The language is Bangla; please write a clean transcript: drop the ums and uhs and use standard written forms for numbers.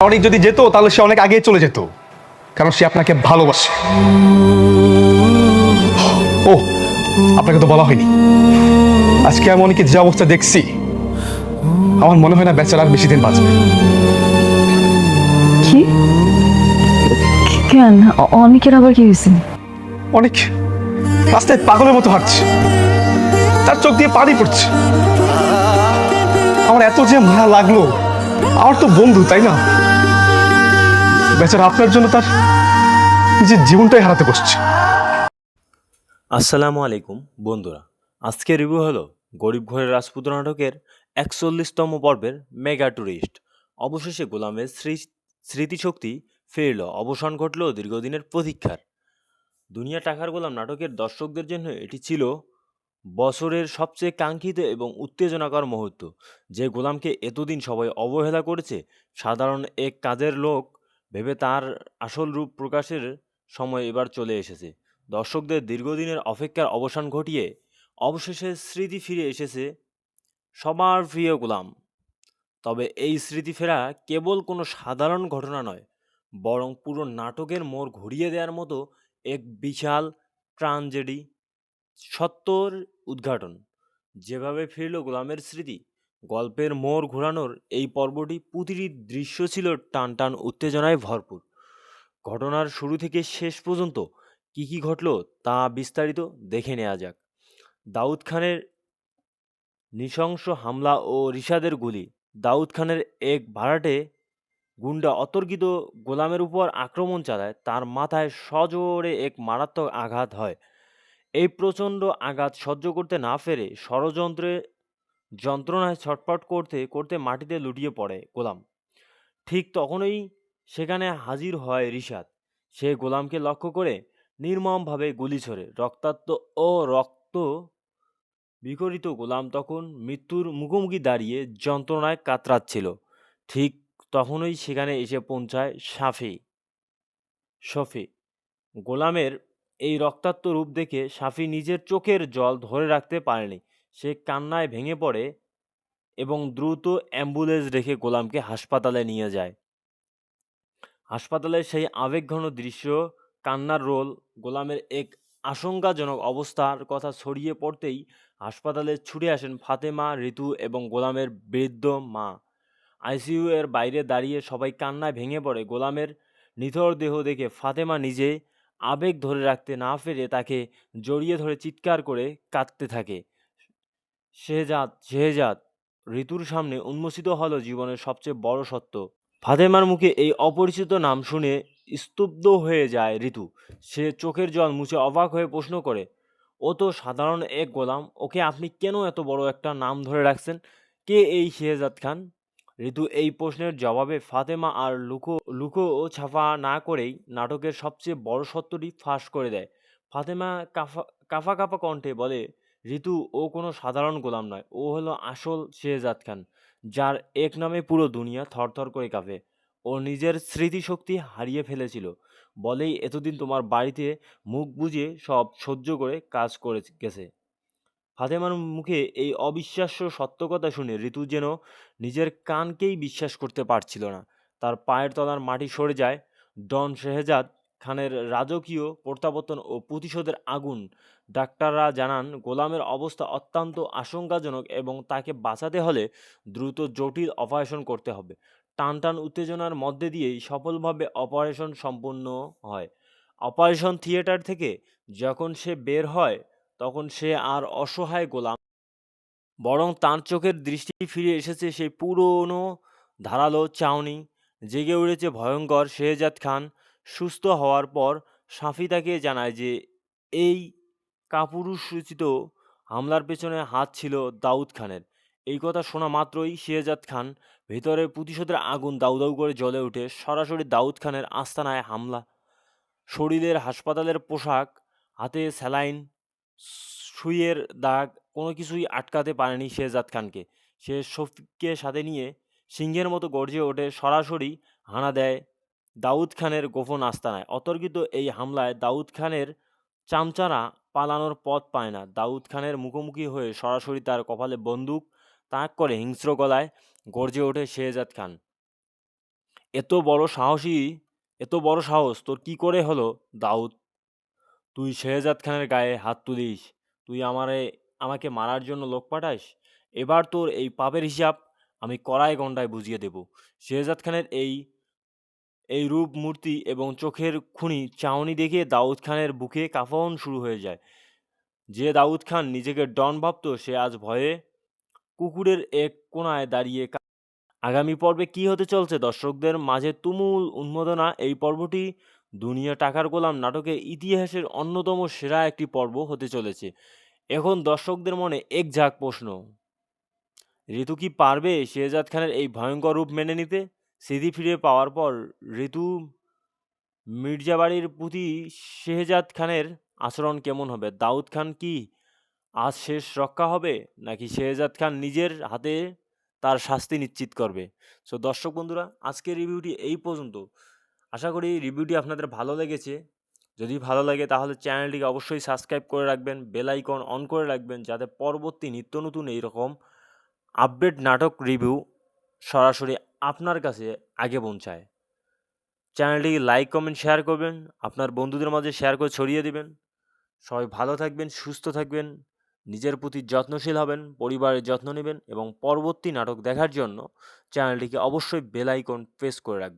অনেক যদি যেত তাহলে সে অনেক আগেই চলে যেত, কারণ সে আপনাকে ভালোবাসে। ও, আপনাকে তো বলা হয়নি, আজকে আমি অনেকে যে অবস্থা দেখছি, আমার মনে হয় না বেচারা আর বেশি দিন বাঁচবে। কি? কেন? অনেকের আবার কি হয়েছে? অনেক রাস্তায় পাগলের মতো হাঁটছে, তার চোখ দিয়ে পানি পড়ছে। আমার এত যে মায়া লাগলো, আমার তো বন্ধু, তাই না? বেচারা আপনার জন্য তার নিজের জীবনটাই হারাতে বসছে। আসসালামু আলাইকুম বন্ধুরা, আজকে রিভিউ হলো গরিব ঘরের রাজপুত নাটকের ৪১তম পর্বের মেগা টুরিস্ট। অবশেষে গোলামের স্মৃতিশক্তি ফিরল, অবসান ঘটল দীর্ঘদিনের প্রতীক্ষার। দুনিয়া টাকার গোলাম নাটকের দর্শকদের জন্য এটি ছিল বছরের সবচেয়ে কাঙ্ক্ষিত এবং উত্তেজনাকর মুহূর্ত। যে গোলামকে এতদিন সবাই অবহেলা করেছে, সাধারণ এক কাজের লোক ভেবে, তার আসল রূপ প্রকাশের সময় এবার চলে এসেছে। দর্শকদের দীর্ঘদিনের অপেক্ষার অবসান ঘটিয়ে অবশেষে স্মৃতি ফিরে এসেছে সবার প্রিয় গোলাম। তবে এই স্মৃতি ফেরা কেবল কোনো সাধারণ ঘটনা নয়, বরং পুরো নাটকের মোড় ঘুরিয়ে দেওয়ার মতো এক বিশাল ট্রানজেডি সত্যর উদ্ঘাটন। যেভাবে ফিরল গোলামের স্মৃতি, গল্পের মোড় ঘোরানোর এই পর্বটি প্রতিটি দৃশ্য ছিল টান টান উত্তেজনায় ভরপুর। ঘটনার শুরু থেকে শেষ পর্যন্ত কি কি ঘটল তা বিস্তারিত দেখে নেওয়া যাক। দাউদ খানের নৃশংস হামলা ও রিশাদের গুলি। দাউদ খানের এক ভাড়াটে গুন্ডা অতর্কিত গোলামের উপর আক্রমণ চালায়, তার মাথায় সজোরে এক মারাত্মক আঘাত হয়। এই প্রচণ্ড আঘাত সহ্য করতে না পেরে যন্ত্রণায় ছটফট করতে করতে মাটিতে লুটিয়ে পড়ে গোলাম। ঠিক তখনই সেখানে হাজির হয় রিশাদ। সে গোলামকে লক্ষ্য করে নির্মমভাবে গুলি ছোড়ে। রক্তাক্ত ও রক্ত বিকরিত গোলাম তখন মৃত্যুর মুখোমুখি দাঁড়িয়ে যন্ত্রণায় কাতরাচ্ছিল। ঠিক তখনই সেখানে এসে পৌঁছায় শফি। গোলামের এই রক্তাক্ত রূপ দেখে সাফি নিজের চোখের জল ধরে রাখতে পারেনি। সে কান্নায় ভেঙে পড়ে এবং দ্রুত অ্যাম্বুলেন্স রেখে গোলামকে হাসপাতালে নিয়ে যায়। হাসপাতালের সেই আবেগঘন দৃশ্য, কান্নার রোল, গোলামের এক আশঙ্কাজনক অবস্থার কথা ছড়িয়ে পড়তেই হাসপাতালে ছুটে আসেন ফাতেমা, ঋতু এবং গোলামের বৃদ্ধ মা। আইসিইউ এর বাইরে দাঁড়িয়ে সবাই কান্নায় ভেঙে পড়ে। গোলামের নিথর দেহ দেখে ফাতেমা নিজে আবেগ ধরে রাখতে না পেরে তাকে জড়িয়ে ধরে চিৎকার করে কাঁদতে থাকে। শেহজাদ ঋতুর সামনে উন্মোচিত হলো জীবনের সবচেয়ে বড় সত্য। ফাতেমার মুখে এই অপরিচিত নাম শুনে স্তব্ধ হয়ে যায় ঋতু। সে চোখের জল মুছে অবাক হয়ে প্রশ্ন করে, ও তো সাধারণ এক গোলাম, ওকে আপনি কেন এত বড় একটা নাম ধরে রাখছেন? কে এই শেহজাদ খান? ঋতু এই প্রশ্নের জবাবে ফাতেমা আর লুকো ও ছাপা না করেই নাটকের সবচেয়ে বড় সত্যটি ফাঁস করে দেয়। ফাতেমা কাফা কাফা কণ্ঠে বলে, ঋতু, ও কোনো সাধারণ গোলাম নয়, ও হলো আসল শেহজাদ খান, যার এক নামে পুরো দুনিয়া থরথর করে কাঁপে। ও নিজের স্মৃতিশক্তি হারিয়ে ফেলেছিল বলেই এতদিন তোমার বাড়িতে মুখ বুজে সব সহ্য করে কাজ করে গেছে। ফাতেমার মুখে এই অবিশ্বাস্য সত্য কথা শুনে ঋতু যেন নিজের কানকেই বিশ্বাস করতে পারছিল না। তার পায়ের তলার মাটি সরে যায়। ডন শেহজাদ খানের রাজকীয় প্রত্যাবর্তন ও প্রতিশোধের আগুন। ডাক্তাররা জানান গোলামের অবস্থা অত্যন্ত আশঙ্কাজনক এবং তাকে বাঁচাতে হলে দ্রুত জটিল অপারেশন করতে হবে। টান টান উত্তেজনার মধ্যে দিয়েই সফলভাবে অপারেশন সম্পূর্ণ হয়। অপারেশন থিয়েটার থেকে যখন সে বের হয়, তখন সে আর অসহায় গোলাম, বরং তার চোখের দৃষ্টি ফিরে এসেছে সেই পুরনো ধারালো চাউনি। জেগে উঠেছে ভয়ঙ্কর শেহজাদ খান। সুস্থ হওয়ার পর সাফি তাকে জানায় যে এই কাপুরুষোচিত হামলার পেছনে হাত ছিল দাউদ খানের। এই কথা শোনা মাত্রই শেহজাদ খান ভেতরে প্রতিশোধের আগুন দাউ দাউ করে জ্বলে ওঠে। সরাসরি দাউদ খানের আস্তানায় হামলা। শরীরের হাসপাতালের পোশাক, হাতে স্যালাইন, সুইয়ের দাগ, কোনো কিছুই আটকাতে পারেনি শেহজাদ খানকে। সে শফিককে সাথে নিয়ে সিংহের মতো গর্জে ওঠে, সরাসরি হানা দেয় দাউদ খানের গোপন আস্তানায়। অতর্কিত এই হামলায় দাউদ খানের চামচারা পালানোর পথ পায় না। দাউদ খানের মুখোমুখি হয়ে সরাসরি তার কপালে বন্দুক তাক করে হিংস্র গলায় গর্জে ওঠে শেহজাদ খান, এত বড় সাহসী এত বড় সাহস তোর কি করে হলো দাউদ? তুই শেহজাদ খানের গায়ে হাত তুলিস? তুই আমাকে মারার জন্য লোক পাঠাস? এবার তোর এই পাপের হিসাব আমি কড়ায় গন্ডায় বুঝিয়ে দেব। শেহজাদ খানের এই রূপ মূর্তি এবং চোখের খুনি চাউনি দেখে দাউদ খানের বুকে কাঁপন শুরু হয়ে যায়। যে দাউদ খান নিজেকে ডন ভাবত, সে আজ ভয়ে কুকুরের এক কোণায় দাঁড়িয়ে আগামী পর্বে কি হতে চলছে দর্শকদের মাঝে তুমুল উন্মাদনা। এই পর্বটি দুনিয়া টাকার গোলাম নাটকের ইতিহাসের অন্যতম সেরা একটি পর্ব হতে চলেছে। এখন দর্শকদের মনে এক ঝাঁক প্রশ্ন, ঋতু কি পারবে শেহজাদ খানের এই ভয়ঙ্কর রূপ মেনে নিতে? স্মৃতি ফিরে পাওয়ার পর ঋতু মির্জাবাড়ির প্রতি শেহজাদ খানের আচরণ কেমন হবে? দাউদ খান কি আজ শেষ রক্ষা হবে, নাকি শেহজাদ খান নিজের হাতে তার শাস্তি নিশ্চিত করবে? সো দর্শক বন্ধুরা, আজকের রিভিউটি এই পর্যন্ত। আশা করি রিভিউটি আপনাদের ভালো লেগেছে। যদি ভালো লাগে তাহলে চ্যানেলটিকে অবশ্যই সাবস্ক্রাইব করে রাখবেন, বেল আইকন অন করে রাখবেন, যাতে পরবর্তী নিত্য নতুন এইরকম আপডেট নাটক রিভিউ সরাসরি আপনার কাছে আগে পৌঁছায়। চ্যানেলটিকে লাইক কমেন্ট শেয়ার করবেন, আপনার বন্ধুদের মাঝে শেয়ার করে ছড়িয়ে দিবেন। সবাই ভালো থাকবেন, সুস্থ থাকবেন, নিজের প্রতি যত্নশীল হবেন, পরিবারের যত্ন নেবেন এবং পরবর্তী নাটক দেখার জন্য চ্যানেলটিকে অবশ্যই বেল আইকন প্রেস করে রাখবেন।